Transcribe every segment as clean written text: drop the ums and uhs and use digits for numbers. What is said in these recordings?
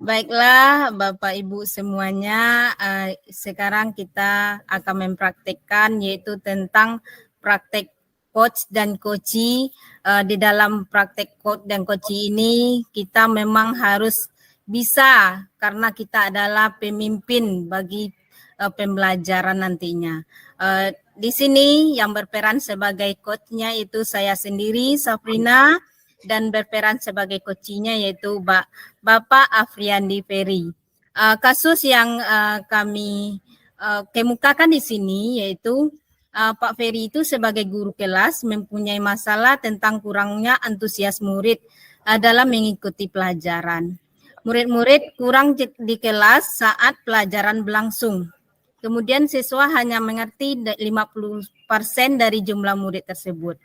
Baiklah Bapak Ibu semuanya, sekarang kita akan mempraktekkan yaitu tentang praktek coach dan coachee. Di dalam praktek coach dan coachee ini kita memang harus bisa karena kita adalah pemimpin bagi pembelajaran nantinya. Di sini yang berperan sebagai coachnya itu saya sendiri, Safrina, dan berperan sebagai coachee-nya yaitu Bapak Afriandi Ferry. Kasus yang kami kemukakan di sini yaitu Pak Ferry itu sebagai guru kelas mempunyai masalah tentang kurangnya antusias murid dalam mengikuti pelajaran. Murid-murid kurang di kelas saat pelajaran berlangsung. Kemudian siswa hanya mengerti 50% dari jumlah murid tersebut.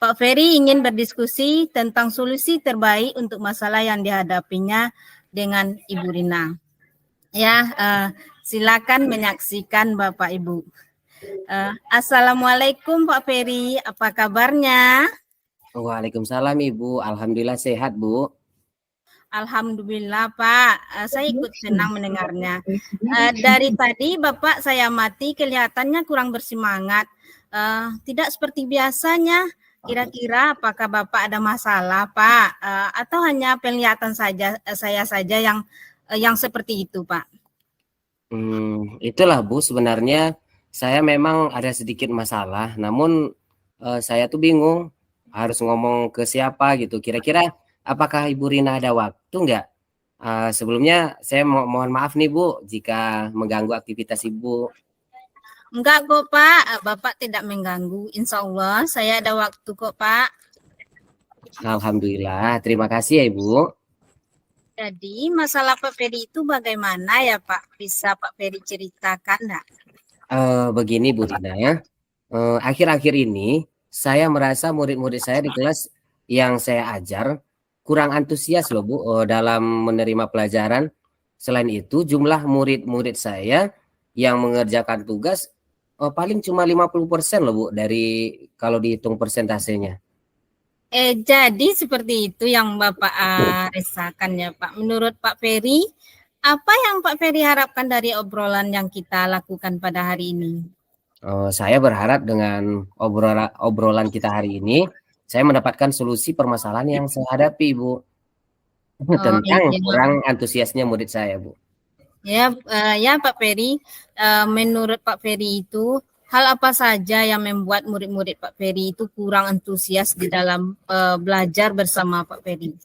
Pak Ferry ingin berdiskusi tentang solusi terbaik untuk masalah yang dihadapinya dengan Ibu Rina. Ya, silakan menyaksikan Bapak Ibu. Assalamualaikum Pak Ferry, apa kabarnya? Waalaikumsalam Ibu, alhamdulillah sehat Bu. Alhamdulillah Pak, saya ikut senang mendengarnya. Dari tadi Bapak saya amati kelihatannya kurang bersemangat, tidak seperti biasanya. Kira-kira apakah Bapak ada masalah, Pak? Atau hanya penglihatan saja saya saja yang seperti itu, Pak? Itulah Bu, sebenarnya saya memang ada sedikit masalah, namun saya tuh bingung harus ngomong ke siapa gitu. Kira-kira apakah Ibu Rina ada waktu nggak? Sebelumnya saya mohon maaf nih Bu jika mengganggu aktivitas Ibu. Enggak kok Pak, Bapak tidak mengganggu. Insya Allah saya ada waktu kok Pak. Alhamdulillah, terima kasih ya Ibu. Jadi masalah Pak Ferry itu bagaimana ya Pak? Bisa Pak Ferry ceritakan enggak? Begini Bu Rina ya, akhir-akhir ini saya merasa murid-murid saya di kelas yang saya ajar kurang antusias loh Bu dalam menerima pelajaran. Selain itu jumlah murid-murid saya yang mengerjakan tugas paling cuma 50% loh Bu dari kalau dihitung persentasenya. Jadi seperti itu yang Bapak resahkan ya Pak. Menurut Pak Ferry, apa yang Pak Ferry harapkan dari obrolan yang kita lakukan pada hari ini? Saya berharap dengan obrolan kita hari ini, saya mendapatkan solusi permasalahan yang saya hadapi Bu. Tentang Iya. kurang antusiasnya murid saya Bu. Ya, Pak Ferry, menurut Pak Ferry itu hal apa saja yang membuat murid-murid Pak Ferry itu kurang antusias di dalam belajar bersama Pak Ferry?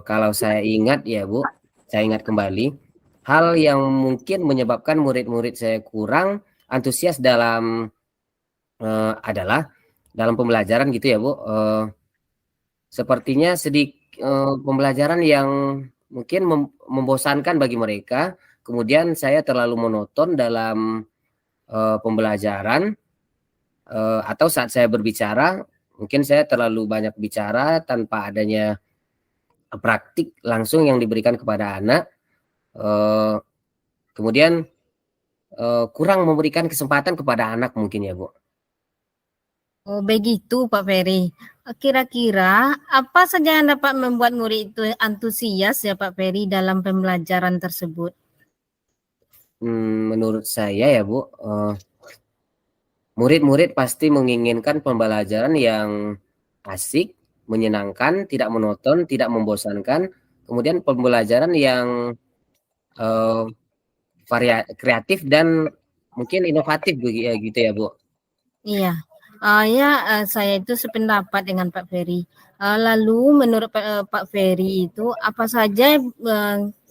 Kalau saya ingat ya Bu, saya ingat kembali hal yang mungkin menyebabkan murid-murid saya kurang antusias dalam adalah dalam pembelajaran gitu ya Bu. Sepertinya pembelajaran yang mungkin membosankan bagi mereka. Kemudian saya terlalu monoton dalam pembelajaran atau saat saya berbicara mungkin saya terlalu banyak bicara tanpa adanya praktik langsung yang diberikan kepada anak. Kemudian kurang memberikan kesempatan kepada anak mungkin ya Bu. Oh begitu Pak Ferry. Kira-kira apa saja yang dapat membuat murid itu antusias ya Pak Ferry dalam pembelajaran tersebut? Menurut saya ya Bu, murid-murid pasti menginginkan pembelajaran yang asik, menyenangkan, tidak monoton, tidak membosankan. Kemudian pembelajaran yang kreatif dan mungkin inovatif gitu ya Bu. Iya. Saya itu sependapat dengan Pak Ferry. Lalu menurut Pak Ferry itu apa saja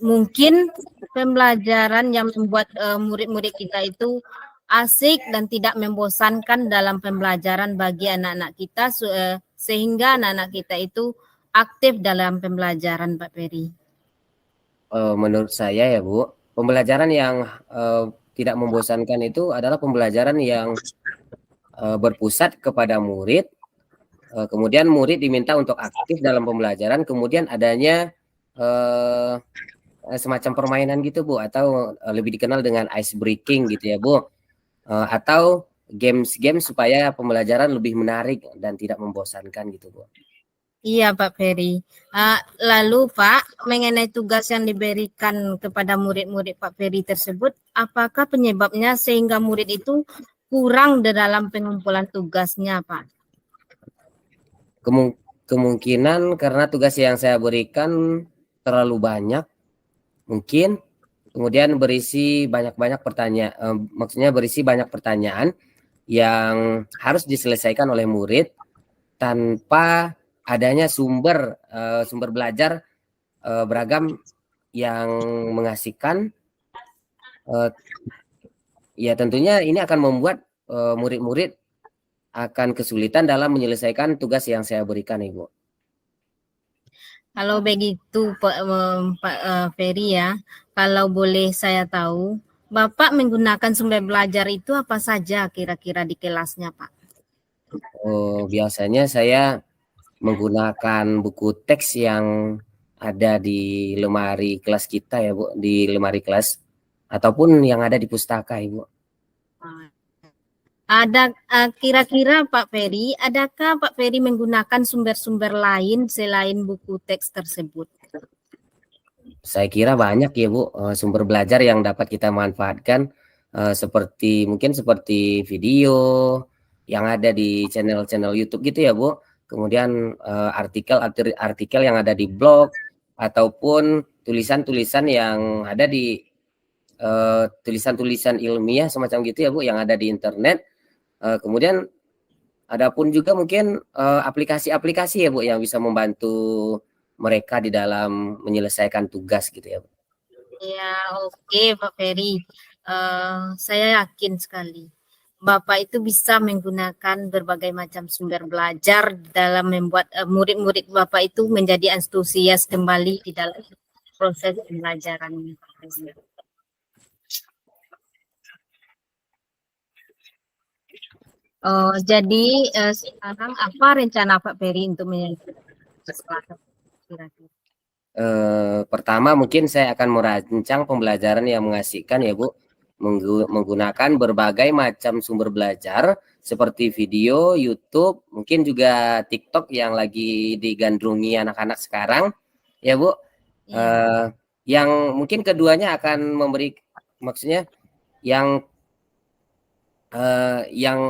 mungkin pembelajaran yang membuat murid-murid kita itu asik dan tidak membosankan dalam pembelajaran bagi anak-anak kita sehingga anak-anak kita itu aktif dalam pembelajaran Pak Ferry? Menurut saya ya Bu, pembelajaran yang tidak membosankan itu adalah pembelajaran yang berpusat kepada murid. Kemudian murid diminta untuk aktif dalam pembelajaran, kemudian adanya semacam permainan gitu Bu, atau lebih dikenal dengan ice breaking gitu ya Bu, atau games-games supaya pembelajaran lebih menarik dan tidak membosankan gitu Bu. Iya Pak Ferry. Lalu Pak, mengenai tugas yang diberikan kepada murid-murid Pak Ferry tersebut, apakah penyebabnya sehingga murid itu kurang di dalam pengumpulan tugasnya Pak? Kemungkinan karena tugas yang saya berikan terlalu banyak, mungkin, kemudian berisi banyak-banyak pertanyaan, maksudnya berisi banyak pertanyaan yang harus diselesaikan oleh murid tanpa adanya sumber belajar beragam yang mengasihkan. Ya tentunya ini akan membuat murid-murid akan kesulitan dalam menyelesaikan tugas yang saya berikan, Ibu. Kalau begitu Pak Ferry ya, kalau boleh saya tahu, Bapak menggunakan sumber belajar itu apa saja kira-kira di kelasnya Pak? Biasanya saya menggunakan buku teks yang ada di lemari kelas kita ya Bu, di lemari kelas ataupun yang ada di pustaka Ibu. Ada kira-kira Pak Ferry, adakah Pak Ferry menggunakan sumber-sumber lain selain buku teks tersebut? Saya kira banyak ya Bu, sumber belajar yang dapat kita manfaatkan, mungkin seperti video yang ada di channel-channel YouTube gitu ya Bu. Kemudian artikel yang ada di blog ataupun tulisan-tulisan yang ada di tulisan-tulisan ilmiah semacam gitu ya Bu yang ada di internet. Kemudian adapun juga mungkin aplikasi-aplikasi ya Bu yang bisa membantu mereka di dalam menyelesaikan tugas gitu ya Bu. Ya, oke Pak Ferry. Saya yakin sekali Bapak itu bisa menggunakan berbagai macam sumber belajar dalam membuat murid-murid Bapak itu menjadi antusias kembali di dalam proses pembelajaran. Jadi sekarang apa rencana Pak Ferry untuk menyelesaikan kira-kira? Pertama mungkin saya akan merancang pembelajaran yang mengasihkan ya Bu, menggunakan berbagai macam sumber belajar seperti video, YouTube, mungkin juga TikTok yang lagi digandrungi anak-anak sekarang ya Bu. Yang mungkin keduanya akan maksudnya yang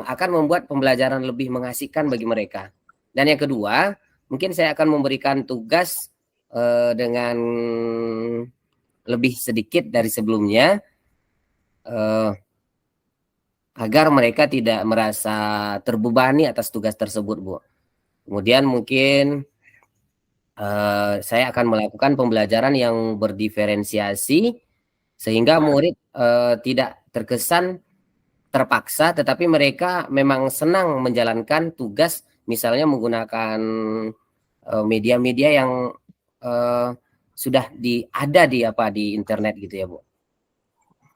akan membuat pembelajaran lebih mengasihkan bagi mereka. Dan yang kedua, mungkin saya akan memberikan tugas dengan lebih sedikit dari sebelumnya agar mereka tidak merasa terbebani atas tugas tersebut, Bu. Kemudian mungkin saya akan melakukan pembelajaran yang berdiferensiasi sehingga murid tidak terkesan terpaksa, tetapi mereka memang senang menjalankan tugas, misalnya menggunakan media-media yang sudah ada di internet gitu ya Bu.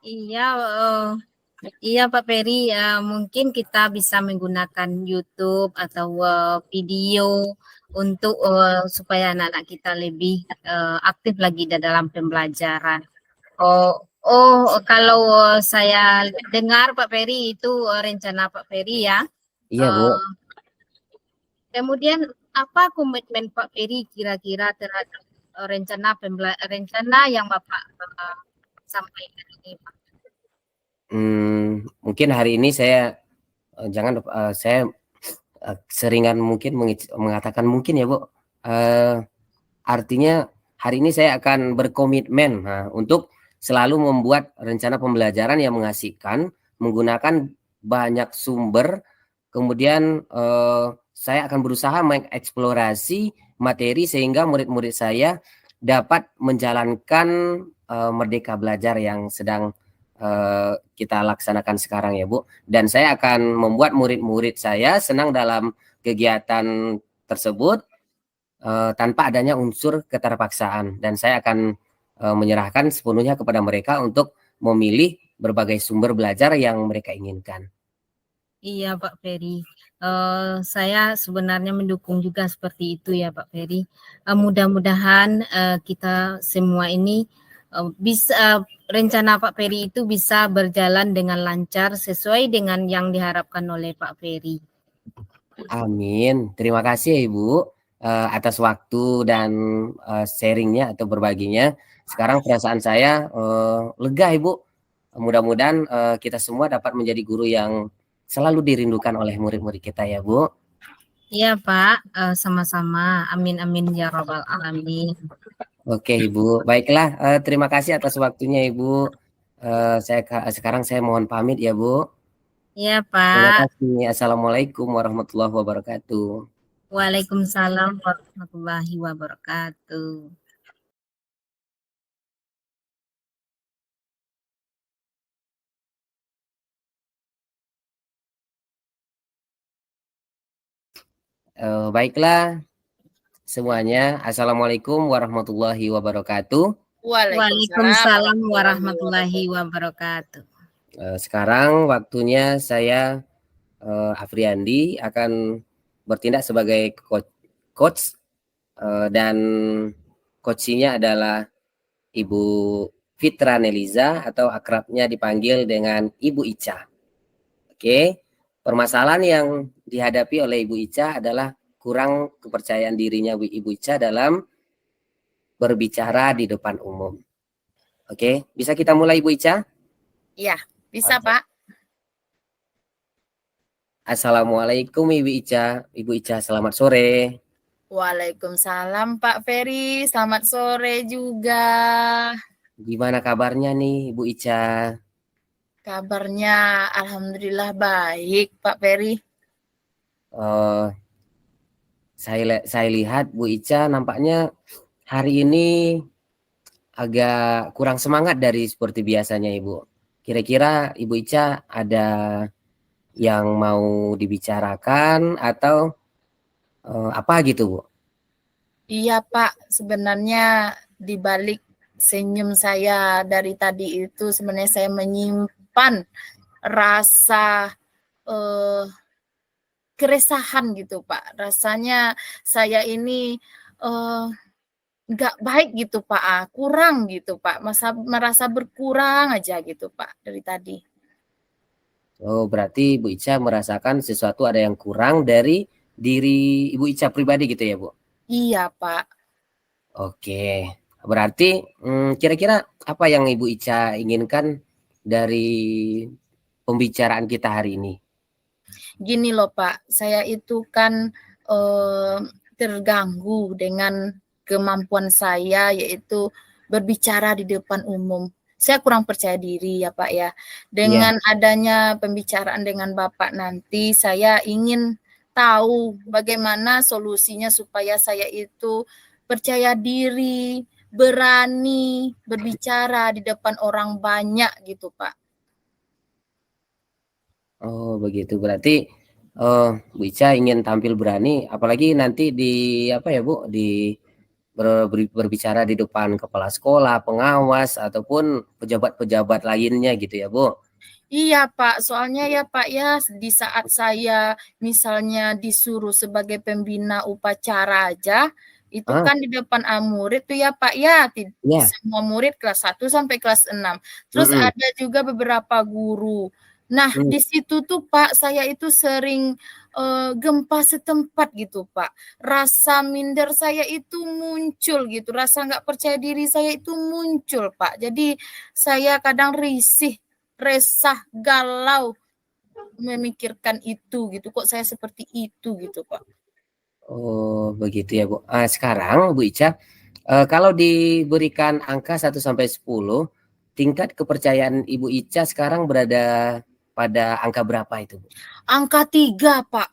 Iya, iya Pak Ferry, mungkin kita bisa menggunakan YouTube atau video untuk supaya anak-anak kita lebih aktif lagi dalam pembelajaran. Kalau saya dengar Pak Ferry itu rencana Pak Ferry ya. Iya Bu. Kemudian apa komitmen Pak Ferry kira-kira terhadap rencana yang Bapak sampaikan ini Pak? Mungkin hari ini saya saya seringan mungkin mengatakan mungkin ya Bu. Artinya hari ini saya akan berkomitmen untuk selalu membuat rencana pembelajaran yang mengasihkan, menggunakan banyak sumber, kemudian saya akan berusaha mengeksplorasi materi sehingga murid-murid saya dapat menjalankan Merdeka Belajar yang sedang kita laksanakan sekarang ya Bu. Dan saya akan membuat murid-murid saya senang dalam kegiatan tersebut tanpa adanya unsur keterpaksaan, dan saya akan menyerahkan sepenuhnya kepada mereka untuk memilih berbagai sumber belajar yang mereka inginkan. Iya Pak Ferry, saya sebenarnya mendukung juga seperti itu ya Pak Ferry. Mudah-mudahan kita semua ini bisa rencana Pak Ferry itu bisa berjalan dengan lancar sesuai dengan yang diharapkan oleh Pak Ferry. Amin. Terima kasih ya Ibu atas waktu dan sharingnya atau berbaginya. Sekarang perasaan saya lega Ibu. Mudah-mudahan kita semua dapat menjadi guru yang selalu dirindukan oleh murid-murid kita ya Bu. Iya Pak, sama-sama. Amin amin ya robbal alamin. Oke Ibu, baiklah. Terima kasih atas waktunya Ibu. Sekarang saya mohon pamit ya Bu. Iya Terima Pak. kasih. Assalamualaikum warahmatullahi wabarakatuh. Waalaikumsalam warahmatullahi wabarakatuh. Baiklah semuanya. Assalamualaikum warahmatullahi wabarakatuh. Waalaikumsalam warahmatullahi wabarakatuh. Sekarang waktunya saya Afriandi akan bertindak sebagai coach dan coachnya adalah Ibu Fitra Neliza atau akrabnya dipanggil dengan Ibu Ica. Oke, permasalahan yang dihadapi oleh Ibu Ica adalah kurang kepercayaan dirinya Ibu Ica dalam berbicara di depan umum. Oke, bisa kita mulai Ibu Ica? Iya, bisa Pak. Assalamualaikum Ibu Ica. Ibu Ica, selamat sore. Waalaikumsalam Pak Ferry, selamat sore juga. Gimana kabarnya nih Ibu Ica? Kabarnya alhamdulillah baik Pak Ferry. Saya lihat Bu Ica nampaknya hari ini agak kurang semangat dari seperti biasanya Ibu. Kira-kira Ibu Ica ada yang mau dibicarakan atau apa gitu Bu? Iya Pak, sebenarnya di balik senyum saya dari tadi itu sebenarnya saya menyimpan rasa keresahan gitu Pak. Rasanya saya ini nggak baik gitu Pak, kurang gitu Pak, merasa berkurang aja gitu Pak dari tadi. Oh, berarti Bu Ica merasakan sesuatu ada yang kurang dari diri Ibu Ica pribadi gitu ya Bu? Iya Pak. Oke, berarti kira-kira apa yang Ibu Ica inginkan dari pembicaraan kita hari ini? Gini loh Pak, saya itu kan terganggu dengan kemampuan saya yaitu berbicara di depan umum. Saya kurang percaya diri ya Pak ya. Dengan adanya pembicaraan dengan Bapak nanti, saya ingin tahu bagaimana solusinya supaya saya itu percaya diri, berani berbicara di depan orang banyak gitu Pak. Oh begitu, berarti Bu Ica ingin tampil berani, apalagi nanti di apa ya Bu, di berbicara di depan kepala sekolah, pengawas ataupun pejabat-pejabat lainnya gitu ya Bu. Iya Pak, soalnya ya Pak ya di saat saya misalnya disuruh sebagai pembina upacara aja, itu kan di depan murid tuh ya Pak ya, semua murid kelas 1 sampai kelas 6. Terus ada juga beberapa guru. Nah, di situ tuh Pak saya itu sering gempa setempat gitu Pak. Rasa minder saya itu muncul gitu, rasa nggak percaya diri saya itu muncul Pak. Jadi saya kadang risih, resah, galau memikirkan itu gitu. Kok saya seperti itu gitu Pak. Oh begitu ya Bu. Sekarang Bu Ica, kalau diberikan angka 1 sampai 10, tingkat kepercayaan Ibu Ica sekarang berada pada angka berapa itu Bu? Angka 3 Pak.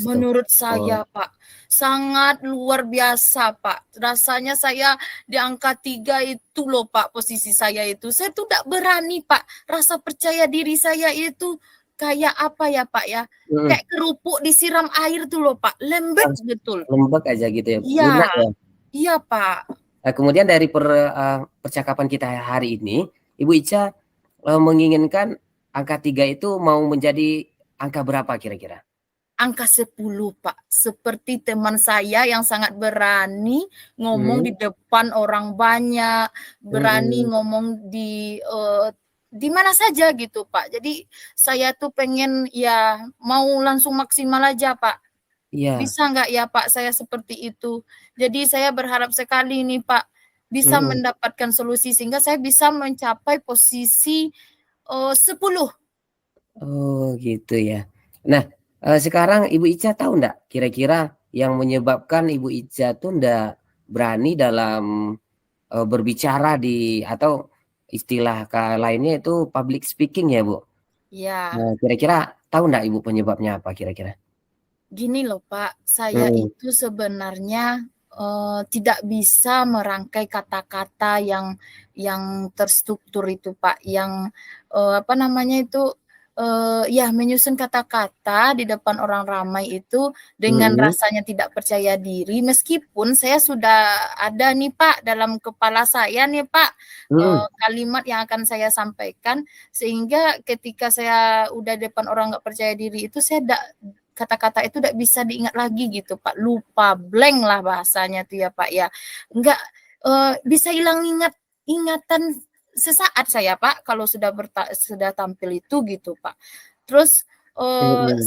Menurut saya Pak, sangat luar biasa Pak. Rasanya saya di angka 3 itu loh Pak posisi saya itu. Saya tuh tidak berani Pak. Rasa percaya diri saya itu kayak apa ya Pak ya. Kayak kerupuk disiram air tuh loh Pak. Lembek betul. Lembek aja gitu ya. Iya. Ya? Iya Pak. Kemudian dari percakapan kita hari ini, Ibu Ica menginginkan angka 3 itu mau menjadi angka berapa kira-kira? Angka 10, Pak. Seperti teman saya yang sangat berani ngomong di depan orang banyak, berani ngomong di mana saja gitu, Pak. Jadi saya tuh pengen ya mau langsung maksimal aja, Pak. Iya. Bisa nggak ya, Pak, saya seperti itu? Jadi saya berharap sekali nih, Pak, bisa mendapatkan solusi sehingga saya bisa mencapai posisi 10. Oh gitu ya. Nah, sekarang Ibu Ica tahu enggak kira-kira yang menyebabkan Ibu Ica tuh enggak berani dalam berbicara atau istilah lainnya itu public speaking ya, Bu? Ya. Nah, kira-kira tahu enggak Ibu penyebabnya apa kira-kira? Gini loh Pak, saya itu sebenarnya tidak bisa merangkai kata-kata yang terstruktur itu Pak, yang apa namanya itu ya menyusun kata-kata di depan orang ramai itu dengan rasanya tidak percaya diri, meskipun saya sudah ada nih Pak dalam kepala saya nih Pak kalimat yang akan saya sampaikan, sehingga ketika saya udah depan orang nggak percaya diri itu kata-kata itu tidak bisa diingat lagi gitu Pak, lupa, blank lah bahasanya tuh ya Pak ya, nggak bisa hilang ingatan sesaat saya Pak kalau sudah tampil itu gitu Pak. Terus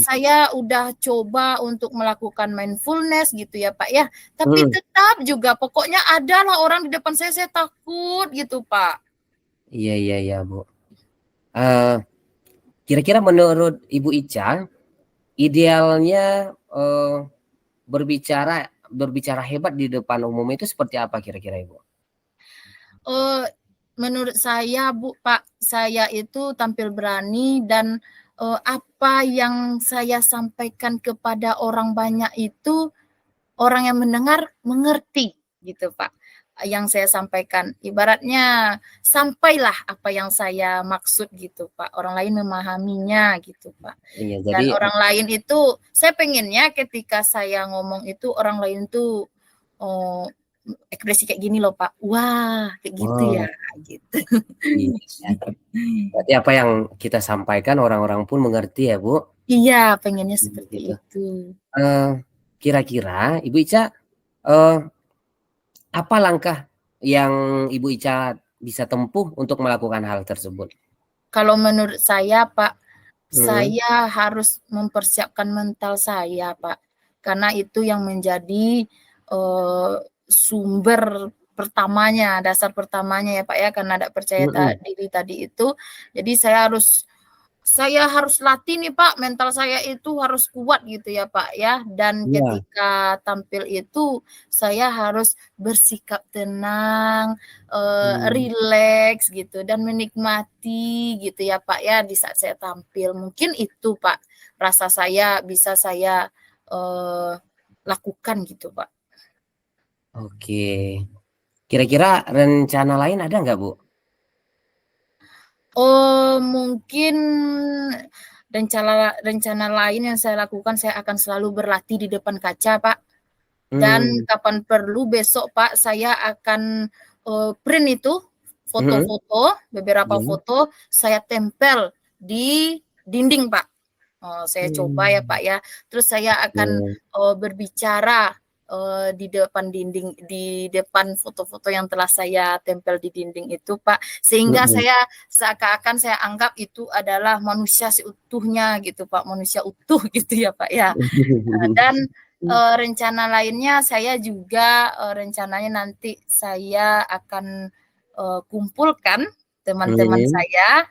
saya udah coba untuk melakukan mindfulness gitu ya Pak ya, tapi tetap juga pokoknya adalah orang di depan saya takut gitu Pak. Iya Bu. Kira-kira menurut Ibu Ica idealnya berbicara hebat di depan umum itu seperti apa kira-kira Ibu? Menurut saya Bu Pak, saya itu tampil berani dan apa yang saya sampaikan kepada orang banyak itu orang yang mendengar mengerti gitu Pak. Yang saya sampaikan ibaratnya sampailah apa yang saya maksud gitu Pak. Orang lain memahaminya gitu Pak. Iya, Dan jadi orang lain itu saya pengennya ketika saya ngomong itu orang lain tuh ekspresi kayak gini loh Pak. Wah, kayak gitu ya gitu. Iya. Berarti apa yang kita sampaikan orang-orang pun mengerti ya Bu? Iya, pengennya seperti Gitu. itu. Kira-kira Ibu Ica apa langkah yang Ibu Ica bisa tempuh untuk melakukan hal tersebut? Kalau menurut saya Pak, saya harus mempersiapkan mental saya Pak, karena itu yang menjadi sumber pertamanya, dasar pertamanya ya Pak ya, karena tidak percaya diri tadi itu. Jadi saya harus latih nih Pak, mental saya itu harus kuat gitu ya Pak ya. Dan ketika tampil itu saya harus bersikap tenang, rileks gitu dan menikmati gitu ya Pak ya di saat saya tampil. Mungkin itu Pak rasa saya bisa saya lakukan gitu Pak. Oke. Kira-kira rencana lain ada nggak Bu? Mungkin rencana lain yang saya lakukan, saya akan selalu berlatih di depan kaca, Pak. Dan kapan perlu besok, Pak, saya akan print itu foto-foto, beberapa foto saya tempel di dinding, Pak. Saya coba ya, Pak ya. Terus saya akan berbicara di depan foto-foto yang telah saya tempel di dinding itu Pak, sehingga saya seakan-akan saya anggap itu adalah manusia seutuhnya gitu Pak, manusia utuh gitu ya Pak ya. Dan rencana lainnya saya juga rencananya nanti saya akan kumpulkan teman-teman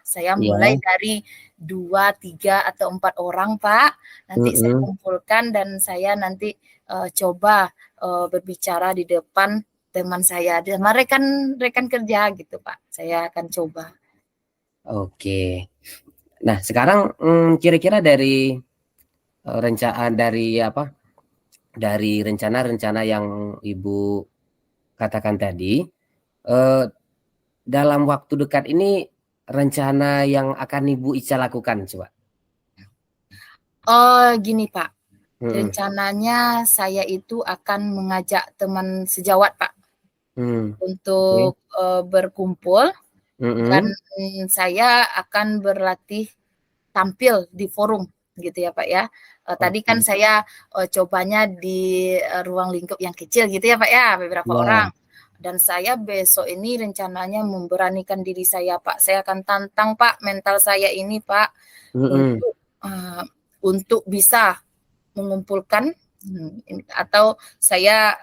saya mulai dari 2, 3 atau 4 orang Pak, nanti saya kumpulkan dan saya nanti coba berbicara di depan teman saya, sama rekan kerja gitu Pak, saya akan coba. Oke. Nah sekarang kira-kira dari rencana-rencana yang Ibu katakan tadi, dalam waktu dekat ini rencana yang akan Ibu Ica lakukan coba? Gini Pak, rencananya saya itu akan mengajak teman sejawat Pak untuk berkumpul dan saya akan berlatih tampil di forum gitu ya Pak ya. Tadi kan saya cobanya di ruang lingkup yang kecil gitu ya Pak ya, beberapa orang. Dan saya besok ini rencananya memberanikan diri saya Pak. Saya akan tantang Pak mental saya ini Pak untuk bisa mengumpulkan atau saya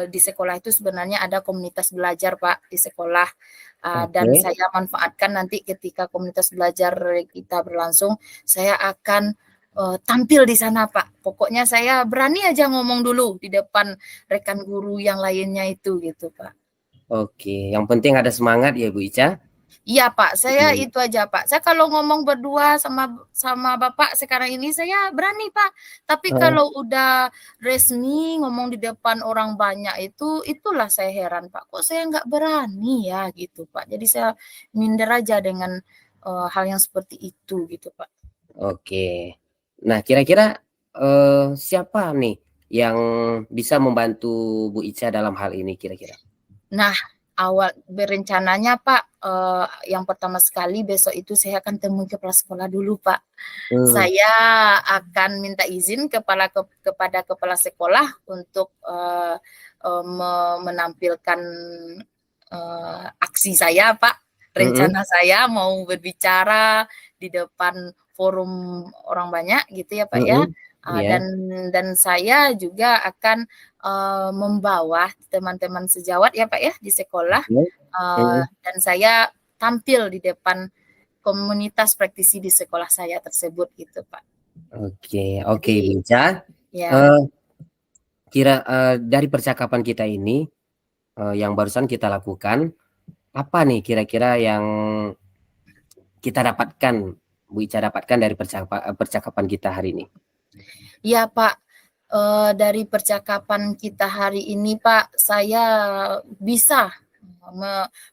di sekolah itu sebenarnya ada komunitas belajar Pak di sekolah dan saya manfaatkan nanti ketika komunitas belajar kita berlangsung saya akan tampil di sana Pak. Pokoknya saya berani aja ngomong dulu di depan rekan guru yang lainnya itu gitu Pak. Oke, yang penting ada semangat ya Bu Ica. Iya Pak, saya itu aja Pak. Saya kalau ngomong berdua sama Bapak sekarang ini saya berani Pak. Tapi kalau udah resmi ngomong di depan orang banyak itulah saya heran Pak. Kok saya nggak berani ya gitu Pak. Jadi saya minder aja dengan hal yang seperti itu gitu Pak. Oke. Nah kira-kira siapa nih yang bisa membantu Bu Ica dalam hal ini kira-kira? Nah, awal berencananya Pak, yang pertama sekali besok itu saya akan temui kepala sekolah dulu Pak. Saya akan minta izin kepada kepala sekolah untuk menampilkan aksi saya Pak. Rencana saya mau berbicara di depan forum orang banyak gitu ya Pak ya. Dan saya juga akan membawa teman-teman sejawat ya Pak ya di sekolah dan saya tampil di depan komunitas praktisi di sekolah saya tersebut gitu Pak. Oke Bu Ica. Ya. Dari percakapan kita ini yang barusan kita lakukan, apa nih kira-kira yang kita dapatkan, Bu Ica dapatkan dari percakapan kita hari ini? Ya Pak, dari percakapan kita hari ini Pak, saya bisa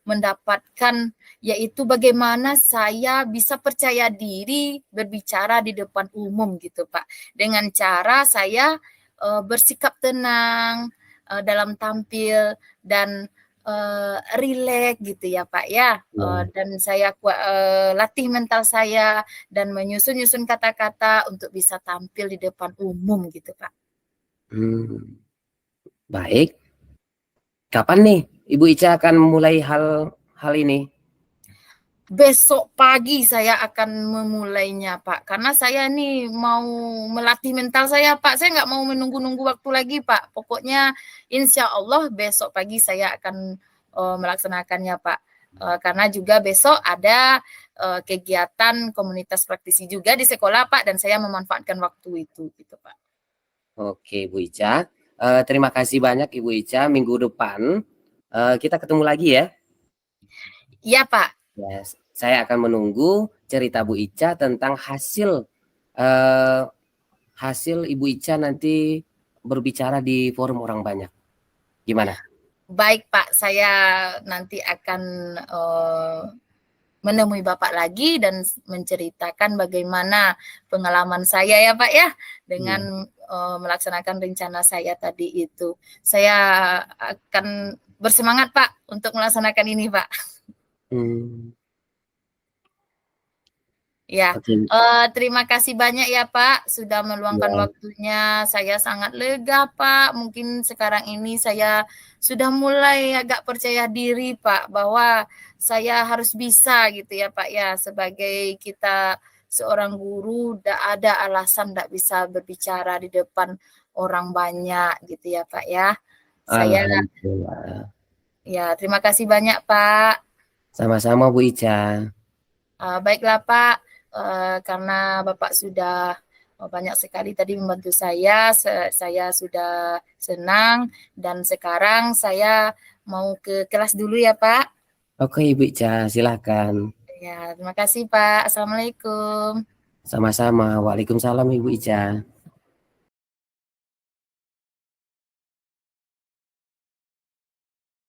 mendapatkan yaitu bagaimana saya bisa percaya diri berbicara di depan umum gitu Pak. Dengan cara saya bersikap tenang dalam tampil dan rileks gitu ya Pak ya. Dan saya latih mental saya dan menyusun-nyusun kata-kata untuk bisa tampil di depan umum gitu Pak. Baik. Kapan nih Ibu Ica akan memulai hal ini? Besok pagi saya akan memulainya Pak, karena saya nih mau melatih mental saya Pak, saya nggak mau menunggu-nunggu waktu lagi Pak. Pokoknya insya Allah besok pagi saya akan melaksanakannya Pak. Karena juga besok ada kegiatan komunitas praktisi juga di sekolah Pak, dan saya memanfaatkan waktu itu gitu Pak. Oke Bu Ica, terima kasih banyak Ibu Ica. Minggu depan kita ketemu lagi ya. Iya Pak. Yes. Saya akan menunggu cerita Bu Ica tentang hasil Ibu Ica nanti berbicara di forum orang banyak. Gimana? Baik Pak, saya nanti akan menemui Bapak lagi dan menceritakan bagaimana pengalaman saya ya Pak ya dengan melaksanakan rencana saya tadi itu. Saya akan bersemangat Pak untuk melaksanakan ini Pak. Ya, terima kasih banyak ya Pak sudah meluangkan waktunya. Saya sangat lega Pak. Mungkin sekarang ini saya sudah mulai agak percaya diri Pak bahwa saya harus bisa gitu ya Pak ya. Sebagai kita seorang guru, tidak ada alasan tidak bisa berbicara di depan orang banyak gitu ya Pak ya. Saya ya terima kasih banyak Pak. Sama-sama Bu Ica. Baiklah Pak. Karena Bapak sudah banyak sekali tadi membantu saya sudah senang dan sekarang saya mau ke kelas dulu ya Pak. Oke Ibu Ica, silakan. Ya, terima kasih Pak. Assalamualaikum. Sama-sama. Waalaikumsalam Ibu Ica.